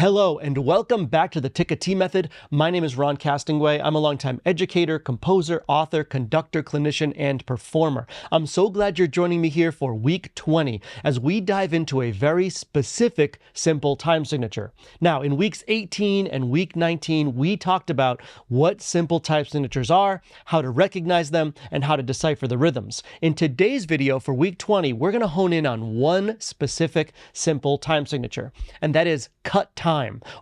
Hello and welcome back to the Tik-A Tee Method. My name is Ron Castingway. I'm a longtime educator, composer, author, conductor, clinician, and performer. I'm so glad you're joining me here for week 20 as we dive into a very specific simple time signature. Now, in weeks 18 and week 19, we talked about what simple time signatures are, how to recognize them, and how to decipher the rhythms. In today's video for week 20, we're going to hone in on one specific simple time signature, and that is cut time,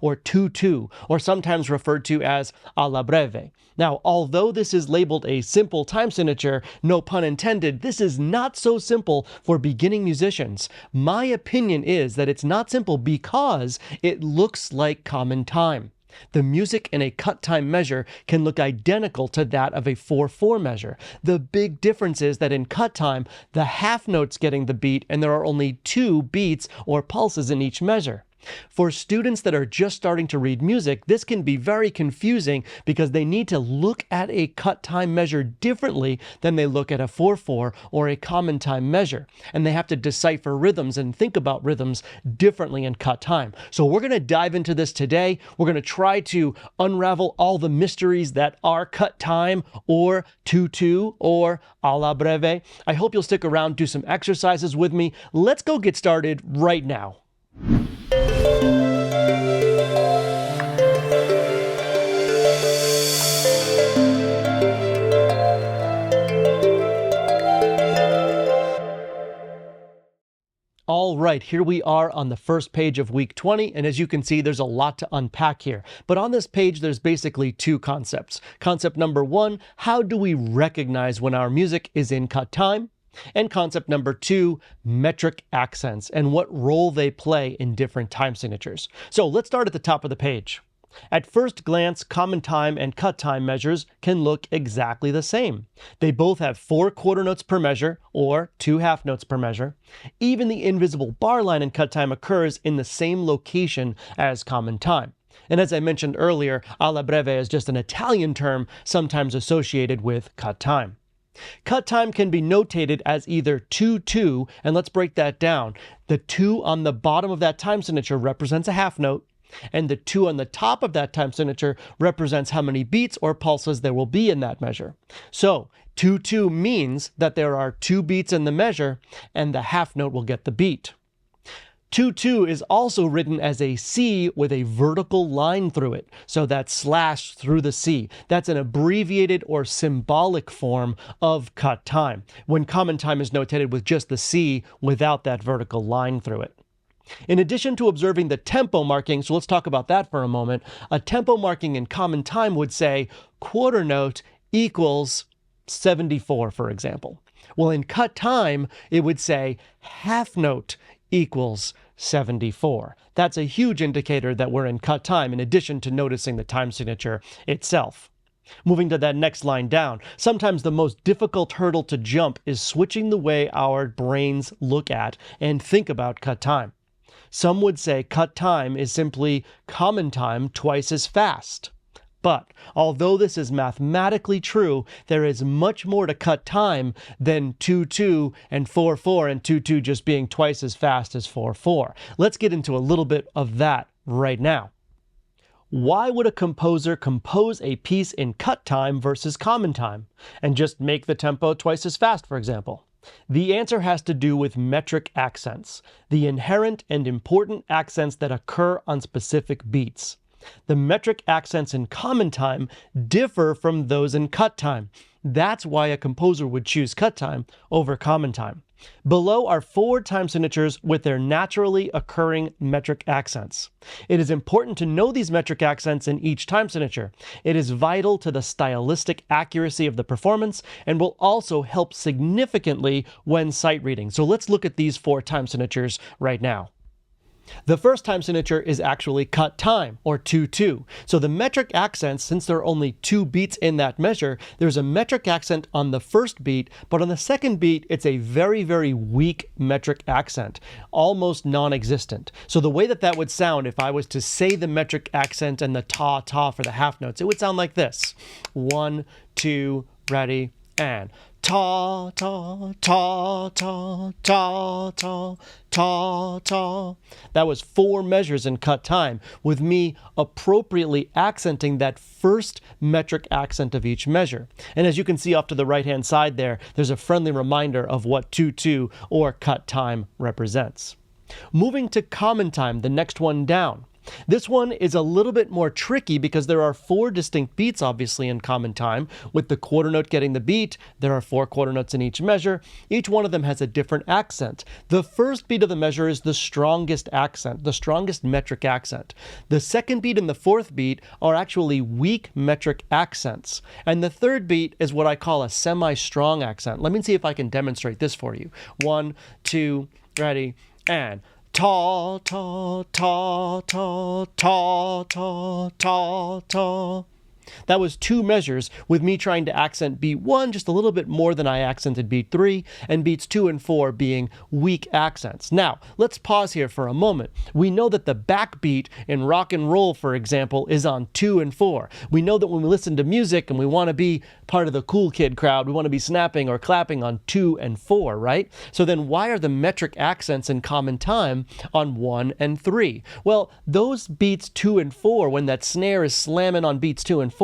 or 2-2, or sometimes referred to as Alla Breve. Now, although this is labeled a simple time signature, no pun intended, this is not so simple for beginning musicians. My opinion is that it's not simple because it looks like common time. The music in a cut time measure can look identical to that of a 4/4 measure. The big difference is that in cut time, the half note's getting the beat and there are only 2 beats or pulses in each measure. For students that are just starting to read music, this can be very confusing because they need to look at a cut time measure differently than they look at a 4/4 or a common time measure. And they have to decipher rhythms and think about rhythms differently in cut time. So we're going to dive into this today. We're going to try to unravel all the mysteries that are cut time or 2-2 or Alla Breve. I hope you'll stick around, do some exercises with me. Let's go get started right now. All right, here we are on the first page of week 20, and as you can see, there's a lot to unpack here. But on this page, there's basically 2 concepts. Concept number 1, how do we recognize when our music is in cut time? And concept number 2, metric accents and what role they play in different time signatures. So let's start at the top of the page. At first glance, common time and cut time measures can look exactly the same. They both have 4 quarter notes per measure, or 2 half notes per measure. Even the invisible bar line in cut time occurs in the same location as common time. And as I mentioned earlier, Alla Breve is just an Italian term sometimes associated with cut time. Cut time can be notated as either 2-2, and let's break that down. The 2 on the bottom of that time signature represents a half note, and the 2 on the top of that time signature represents how many beats or pulses there will be in that measure. So 2-2 means that there are 2 beats in the measure, and the half note will get the beat. 2-2 is also written as a C with a vertical line through it, so that's slash through the C. That's an abbreviated or symbolic form of cut time, when common time is notated with just the C without that vertical line through it. In addition to observing the tempo marking, so let's talk about that for a moment, a tempo marking in common time would say quarter note equals 74, for example. Well, in cut time, it would say half note equals 74. That's a huge indicator that we're in cut time, in addition to noticing the time signature itself. Moving to that next line down, sometimes the most difficult hurdle to jump is switching the way our brains look at and think about cut time. Some would say cut time is simply common time twice as fast. But although this is mathematically true, there is much more to cut time than 2-2 and 4/4 and 2-2 just being twice as fast as 4/4. Let's get into a little bit of that right now. Why would a composer compose a piece in cut time versus common time and just make the tempo twice as fast, for example? The answer has to do with metric accents, the inherent and important accents that occur on specific beats. The metric accents in common time differ from those in cut time. That's why a composer would choose cut time over common time. Below are 4 time signatures with their naturally occurring metric accents. It is important to know these metric accents in each time signature. It is vital to the stylistic accuracy of the performance and will also help significantly when sight reading. So let's look at these 4 time signatures right now. The first time signature is actually cut time, or 2-2. So the metric accents, since there are only 2 beats in that measure, there's a metric accent on the first beat, but on the second beat, it's a very, very weak metric accent, almost non-existent. So the way that that would sound, if I was to say the metric accent and the ta-ta for the half notes, it would sound like this. 1, 2, ready, and ta, ta, ta, ta, ta, ta, ta, ta. That was 4 measures in cut time, with me appropriately accenting that first metric accent of each measure. And as you can see off to the right-hand side there's a friendly reminder of what 2/2 or cut time represents. Moving to common time, the next one down. This one is a little bit more tricky because there are 4 distinct beats, obviously, in common time. With the quarter note getting the beat, there are 4 quarter notes in each measure. Each one of them has a different accent. The first beat of the measure is the strongest accent, the strongest metric accent. The second beat and the fourth beat are actually weak metric accents. And the third beat is what I call a semi-strong accent. Let me see if I can demonstrate this for you. 1, 2, ready, and ta, ta, ta, ta, ta, ta, ta, ta. That was 2 measures with me trying to accent beat 1 just a little bit more than I accented beat 3, and beats 2 and 4 being weak accents. Now, let's pause here for a moment. We know that the backbeat in rock and roll, for example, is on 2 and 4. We know that when we listen to music and we want to be part of the cool kid crowd, we want to be snapping or clapping on 2 and 4, right? So then why are the metric accents in common time on 1 and 3? Well, those beats 2 and 4, when that snare is slamming on beats 2 and 4,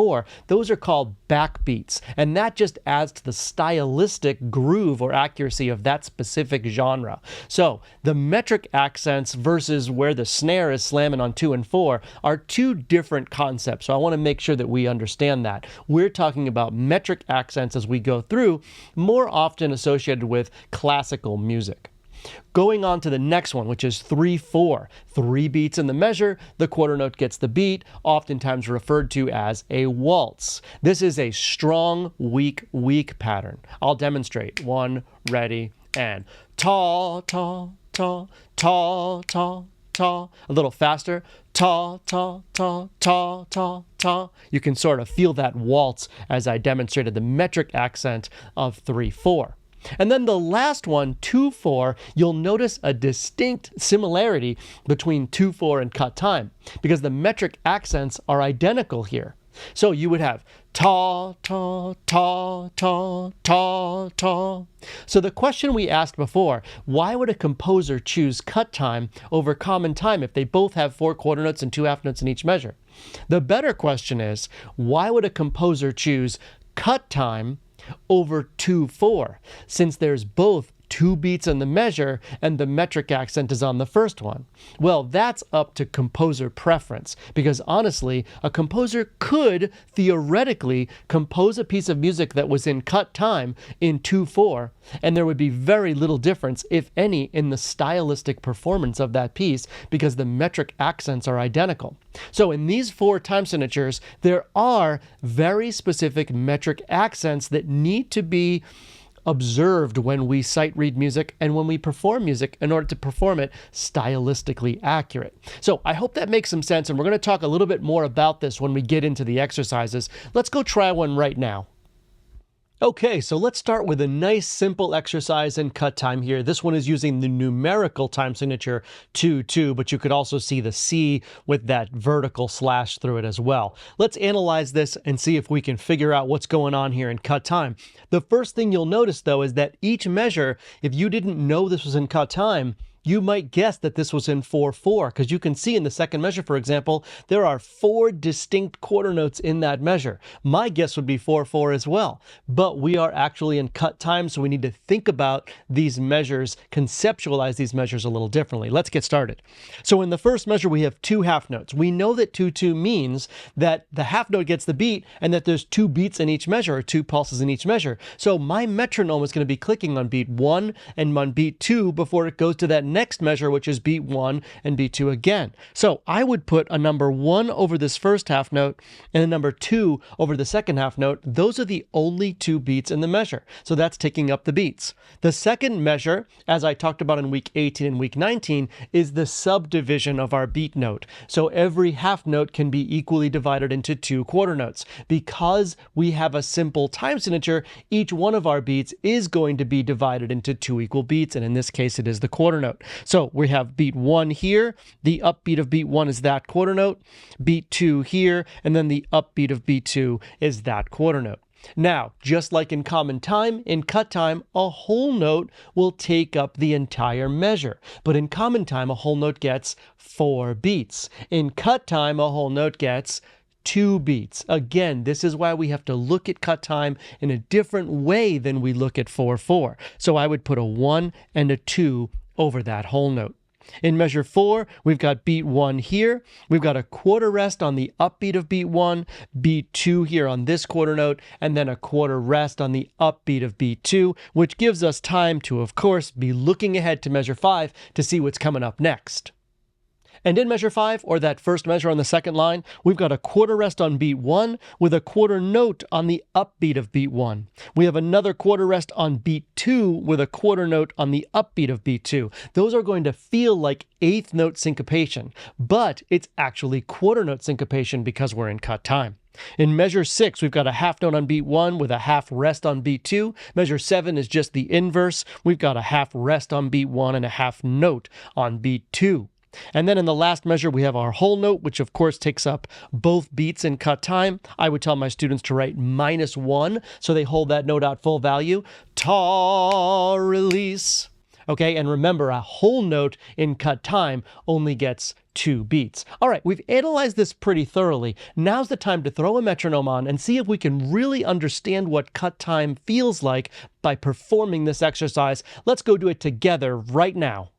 those are called backbeats, and that just adds to the stylistic groove or accuracy of that specific genre. So the metric accents versus where the snare is slamming on 2 and 4 are 2 different concepts, so I want to make sure that we understand that. We're talking about metric accents as we go through, more often associated with classical music. Going on to the next one, which is 3/4. 3 beats in the measure, the quarter note gets the beat, oftentimes referred to as a waltz. This is a strong, weak pattern. I'll demonstrate. 1, ready, and ta, ta, ta, ta, ta, ta. A little faster. Ta, ta, ta, ta, ta, ta. You can sort of feel that waltz as I demonstrated the metric accent of 3/4. And then the last one, 2/4, you'll notice a distinct similarity between 2/4 and cut time because the metric accents are identical here. So you would have ta, ta, ta, ta, ta, ta. So the question we asked before, why would a composer choose cut time over common time if they both have 4 quarter notes and 2 half notes in each measure? The better question is, why would a composer choose cut time over 2/4, since there's both 2 beats in the measure and the metric accent is on the first one? Well, that's up to composer preference, because honestly, a composer could theoretically compose a piece of music that was in cut time in 2/4, and there would be very little difference, if any, in the stylistic performance of that piece because the metric accents are identical. So in these 4 time signatures, there are very specific metric accents that need to be observed when we sight read music and when we perform music in order to perform it stylistically accurate. So I hope that makes some sense, and we're going to talk a little bit more about this when we get into the exercises. Let's go try one right now. Okay, so let's start with a nice simple exercise in cut time here. This one is using the numerical time signature 2/2, but you could also see the C with that vertical slash through it as well. Let's analyze this and see if we can figure out what's going on here in cut time. The first thing you'll notice, though, is that each measure, if you didn't know this was in cut time, you might guess that this was in 4/4, because you can see in the second measure, for example, there are 4 distinct quarter notes in that measure. My guess would be 4/4 as well, but we are actually in cut time, so we need to think about these measures, conceptualize these measures a little differently. Let's get started. So in the first measure, we have 2 half notes. We know that 2/2 means that the half note gets the beat and that there's 2 beats in each measure, or 2 pulses in each measure. So my metronome is going to be clicking on beat 1 and on beat 2 before it goes to that next measure, which is beat 1 and beat 2 again. So I would put a number 1 over this first half note and a number 2 over the second half note. Those are the only 2 beats in the measure. So that's taking up the beats. The second measure, as I talked about in week 18 and week 19, is the subdivision of our beat note. So every half note can be equally divided into 2 quarter notes. Because we have a simple time signature, each one of our beats is going to be divided into 2 equal beats, and in this case it is the quarter note. So we have beat 1 here, the upbeat of beat 1 is that quarter note, beat 2 here, and then the upbeat of beat 2 is that quarter note. Now, just like in common time, in cut time, a whole note will take up the entire measure. But in common time, a whole note gets 4 beats. In cut time, a whole note gets 2 beats. Again, this is why we have to look at cut time in a different way than we look at 4/4. So I would put a 1 and a 2 over that whole note. In measure 4, we've got beat 1 here. We've got a quarter rest on the upbeat of beat 1, beat 2 here on this quarter note, and then a quarter rest on the upbeat of beat 2, which gives us time to, of course, be looking ahead to measure 5 to see what's coming up next. And in measure 5, or that first measure on the second line, we've got a quarter rest on beat 1 with a quarter note on the upbeat of beat 1. We have another quarter rest on beat 2 with a quarter note on the upbeat of beat 2. Those are going to feel like eighth note syncopation, but it's actually quarter note syncopation because we're in cut time. In measure 6, we've got a half note on beat 1 with a half rest on beat 2. Measure 7 is just the inverse. We've got a half rest on beat 1 and a half note on beat 2. And then in the last measure, we have our whole note, which of course takes up both beats in cut time. I would tell my students to write -1, so they hold that note out full value. Ta, release. Okay, and remember, a whole note in cut time only gets 2 beats. All right, we've analyzed this pretty thoroughly. Now's the time to throw a metronome on and see if we can really understand what cut time feels like by performing this exercise. Let's go do it together right now.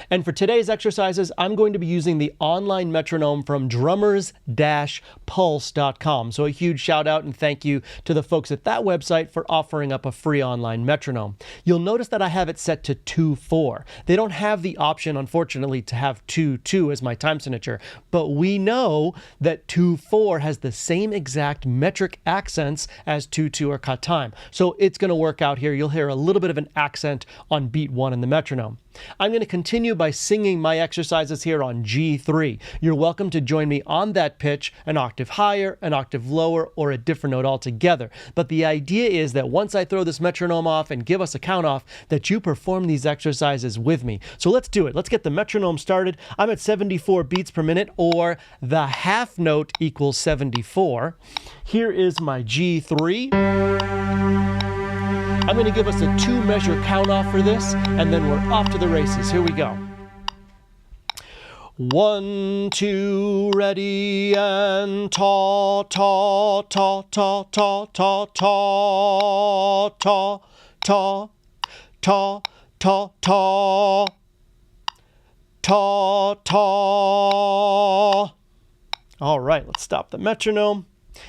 And for today's exercises, I'm going to be using the online metronome from drummers-pulse.com. So a huge shout out and thank you to the folks at that website for offering up a free online metronome. You'll notice that I have it set to 2/4. They don't have the option, unfortunately, to have 2/2 as my time signature, but we know that 2/4 has the same exact metric accents as 2/2 or cut time. So it's going to work out here. You'll hear a little bit of an accent on beat 1 in the metronome. I'm going to continue by singing my exercises here on G3. You're welcome to join me on that pitch, an octave higher, an octave lower, or a different note altogether. But the idea is that once I throw this metronome off and give us a count off, that you perform these exercises with me. So let's do it. Let's get the metronome started. I'm at 74 beats per minute, or the half note equals 74. Here is my G3. I'm going to give us a 2-measure count off for this, and then we're off to the races. Here we go. 1, 2, ready, and ta, ta, ta, ta, ta, ta, ta, ta, ta, ta, ta, ta, ta, ta. All right, let's stop the metronome.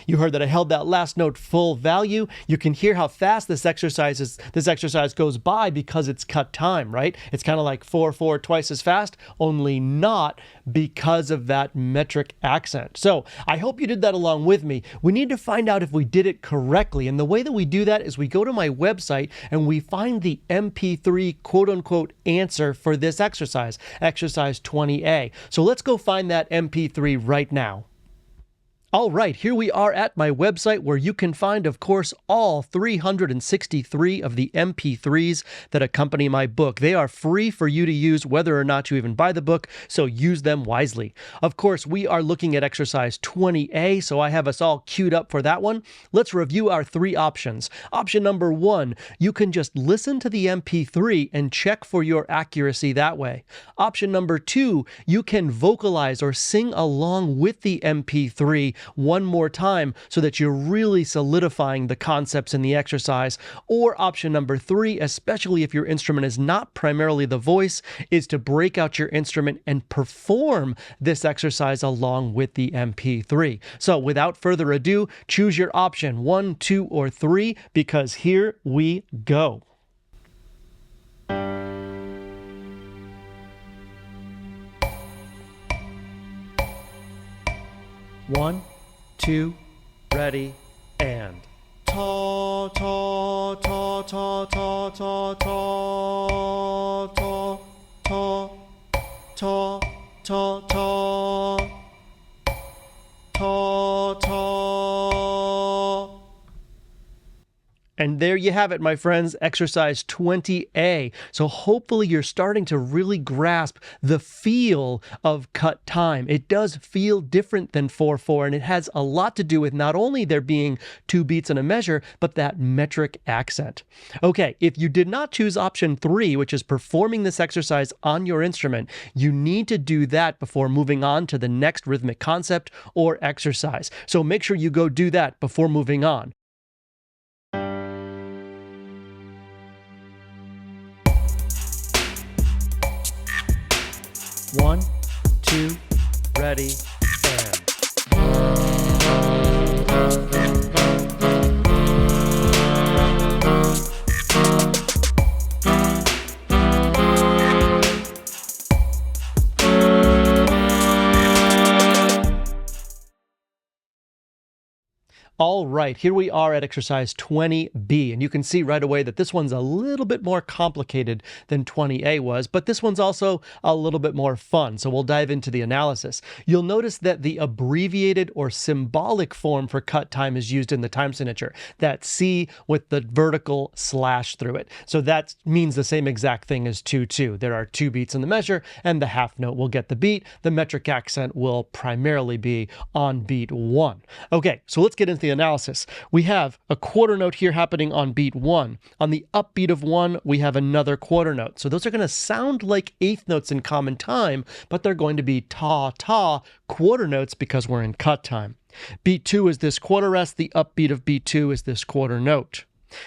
You heard that I held that last note full value. You can hear how fast this exercise goes by because it's cut time, right? It's kind of like 4/4 twice as fast, only not because of that metric accent. So I hope you did that along with me. We need to find out if we did it correctly. And the way that we do that is we go to my website and we find the MP3 quote unquote answer for this exercise, exercise 20A. So let's go find that MP3 right now. All right, here we are at my website where you can find, of course, all 363 of the MP3s that accompany my book. They are free for you to use whether or not you even buy the book, so use them wisely. Of course, we are looking at exercise 20A, so I have us all queued up for that one. Let's review our 3 options. Option number 1, you can just listen to the MP3 and check for your accuracy that way. Option number 2, you can vocalize or sing along with the MP3 one more time so that you're really solidifying the concepts in the exercise. Or option number 3, especially if your instrument is not primarily the voice, is to break out your instrument and perform this exercise along with the MP3. So without further ado, choose your option 1, 2, or 3, because here we go. One, 2, ready, and ta ta ta ta ta ta ta ta ta ta ta ta ta ta. And there you have it, my friends, exercise 20A. So hopefully you're starting to really grasp the feel of cut time. It does feel different than 4/4, and it has a lot to do with not only there being 2 beats and a measure, but that metric accent. Okay, if you did not choose option 3, which is performing this exercise on your instrument, you need to do that before moving on to the next rhythmic concept or exercise. So make sure you go do that before moving on. 1, 2, ready, and. All right, here we are at exercise 20B, and you can see right away that this one's a little bit more complicated than 20A was, but this one's also a little bit more fun, so we'll dive into the analysis. You'll notice that the abbreviated or symbolic form for cut time is used in the time signature, that C with the vertical slash through it. So that means the same exact thing as 2/2. There are 2 beats in the measure, and the half note will get the beat. The metric accent will primarily be on beat 1. Okay, so let's get into the analysis. We have a quarter note here happening on beat 1. On the upbeat of 1, we have another quarter note. So those are going to sound like eighth notes in common time, but they're going to be ta-ta quarter notes because we're in cut time. Beat 2 is this quarter rest. The upbeat of beat 2 is this quarter note.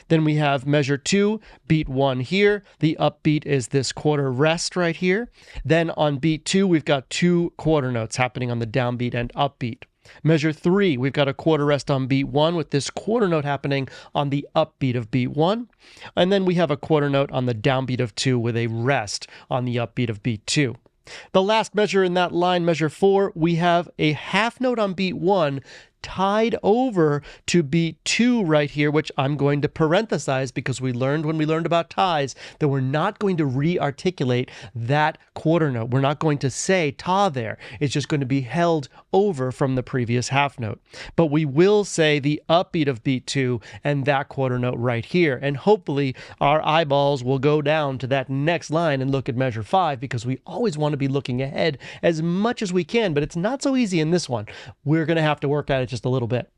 Then we have measure 2, beat 1 here. The upbeat is this quarter rest right here. Then on beat 2, we've got 2 quarter notes happening on the downbeat and upbeat. Measure 3, we've got a quarter rest on beat 1 with this quarter note happening on the upbeat of beat 1. And then we have a quarter note on the downbeat of 2 with a rest on the upbeat of beat 2. The last measure in that line, measure 4, we have a half note on beat 1 tied over to beat 2 right here, which I'm going to parenthesize because we learned when we learned about ties that we're not going to re-articulate that quarter note. We're not going to say ta there. It's just going to be held over from the previous half note. But we will say the upbeat of beat 2 and that quarter note right here. And hopefully our eyeballs will go down to that next line and look at measure 5 because we always want to be looking ahead as much as we can, but it's not so easy in this one. We're going to have to work at it just a little bit.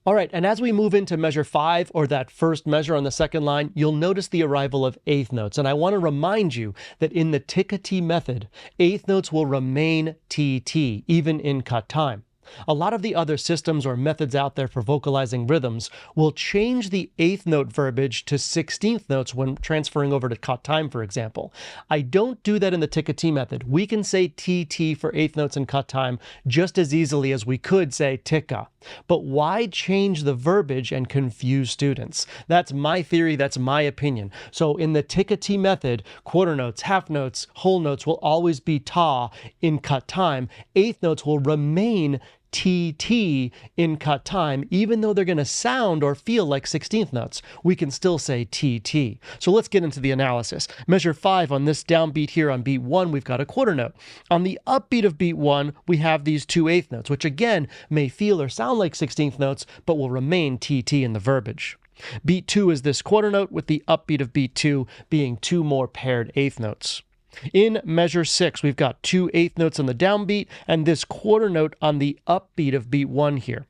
All right, and as we move into measure 5, or that first measure on the second line, you'll notice the arrival of eighth notes. And I want to remind you that in the Tik-A Tee method, eighth notes will remain TT, even in cut time. A lot of the other systems or methods out there for vocalizing rhythms will change the eighth note verbiage to 16th notes when transferring over to cut time, for example. I don't do that in the Tik-A Tee method. We can say TT for eighth notes in cut time just as easily as we could say Tik-A. But why change the verbiage and confuse students? That's my theory, that's my opinion. So in the Tik-A Tee method, quarter notes, half notes, whole notes will always be ta in cut time. Eighth notes will remain TT in cut time, even though they're going to sound or feel like 16th notes. We can still say TT. So let's get into the analysis. Measure 5 on this downbeat here on beat 1, we've got a quarter note. On the upbeat of beat 1, we have these 2 eighth notes, which again may feel or sound like 16th notes, but will remain TT in the verbiage. Beat 2 is this quarter note with the upbeat of beat 2 being 2 more paired eighth notes. In measure 6, we've got 2 eighth notes on the downbeat and this quarter note on the upbeat of beat 1 here.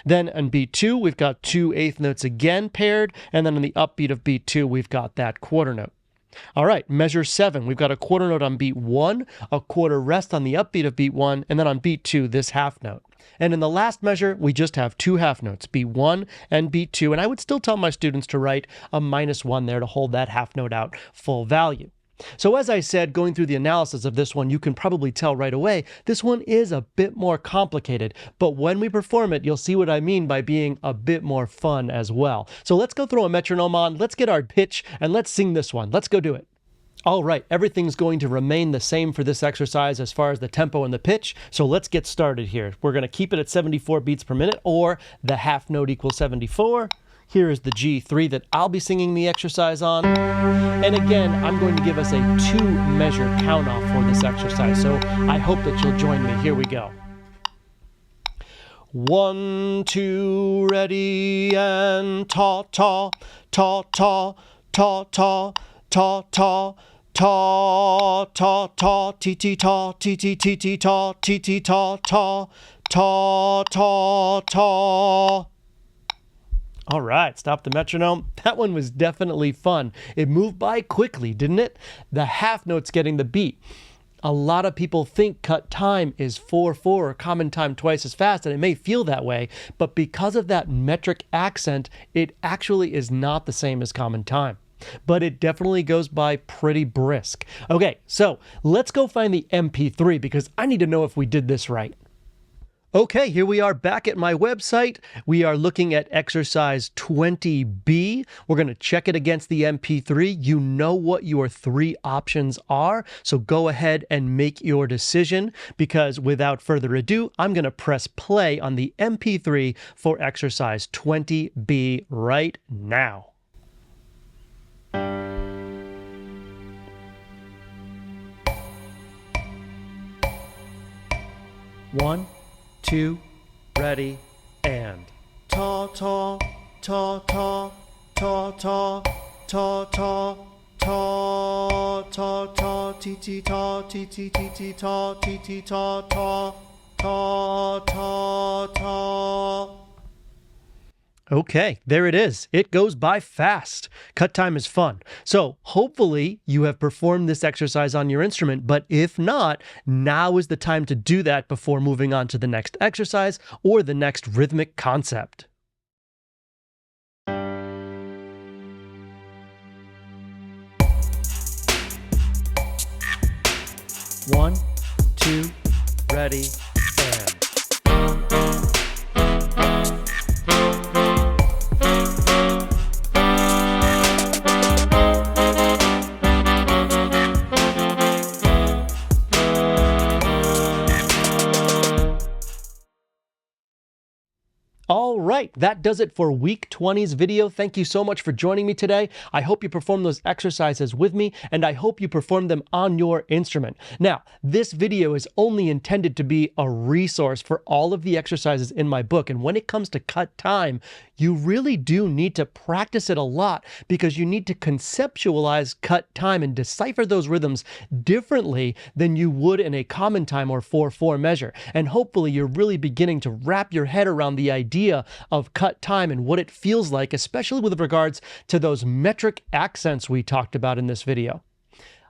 Then on beat 2, we've got 2 eighth notes again paired, and then on the upbeat of beat 2, we've got that quarter note. All right, measure 7, we've got a quarter note on beat 1, a quarter rest on the upbeat of beat 1, and then on beat 2, this half note. And in the last measure, we just have 2 half notes, beat 1 and beat 2, and I would still tell my students to write a -1 there to hold that half note out full value. So as I said, going through the analysis of this one, you can probably tell right away, this one is a bit more complicated, but when we perform it, you'll see what I mean by being a bit more fun as well. So let's go throw a metronome on, let's get our pitch, and let's sing this one. Let's go do it. All right, everything's going to remain the same for this exercise as far as the tempo and the pitch, so let's get started here. We're going to keep it at 74 beats per minute, or the half note equals 74. Here is the G3 that I'll be singing the exercise on. And again, I'm going to give us a 2-measure count off for this exercise, so I hope that you'll join me. Here we go. 1, 2, ready, and ta-ta, ta, ta, ta, ta, ta, ta, ta, ta, ta, ti, ti, ta, ti, ti, ti, ti, ta, ti, ti, ta, ta, ta, ta, ta. All right, stop the metronome. That one was definitely fun. It moved by quickly, didn't it? The half note's getting the beat. A lot of people think cut time is 4/4 or common time twice as fast, and it may feel that way, but because of that metric accent, it actually is not the same as common time. But it definitely goes by pretty brisk. Okay, so let's go find the MP3 because I need to know if we did this right. Okay, here we are back at my website. We are looking at exercise 20B. We're going to check it against the MP3. You know what your 3 options are, so go ahead and make your decision because without further ado, I'm going to press play on the MP3 for exercise 20B right now. One, 2, ready, and ta ta ta ta ta ta ta ta ta ta ta ti ti ta ti ti ti ti ta ti ti ta ta ta ta ta. Okay, there it is. It goes by fast. Cut time is fun. So hopefully you have performed this exercise on your instrument, but if not, now is the time to do that before moving on to the next exercise or the next rhythmic concept. One, 2, ready, and. All right, that does it for week 20's video. Thank you so much for joining me today. I hope you perform those exercises with me, and I hope you perform them on your instrument. Now, this video is only intended to be a resource for all of the exercises in my book, and when it comes to cut time, you really do need to practice it a lot because you need to conceptualize cut time and decipher those rhythms differently than you would in a common time or 4/4 measure. And hopefully you're really beginning to wrap your head around the idea of cut time and what it feels like, especially with regards to those metric accents we talked about in this video.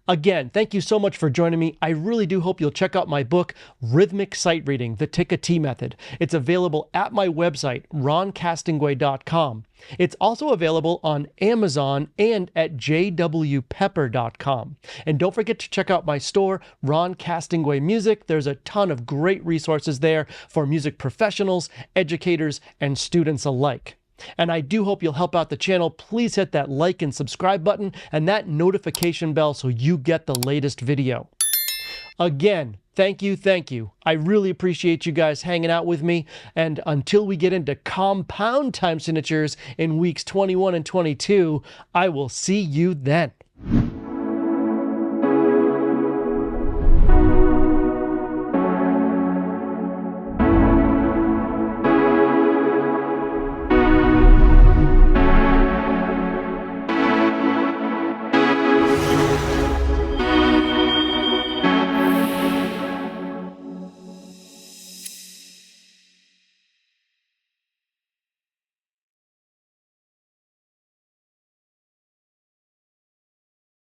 Again, thank you so much for joining me. I really do hope you'll check out my book, Rhythmic Sight-Reading, the Tik-A Tee Method. It's available at my website, roncastingway.com. It's also available on Amazon and at jwpepper.com. And don't forget to check out my store, Ron Castingway Music. There's a ton of great resources there for music professionals, educators, and students alike. And I do hope you'll help out the channel. Please hit that like and subscribe button and that notification bell so you get the latest video. Again, thank you, thank you. I really appreciate you guys hanging out with me. And until we get into compound time signatures in weeks 21 and 22, I will see you then.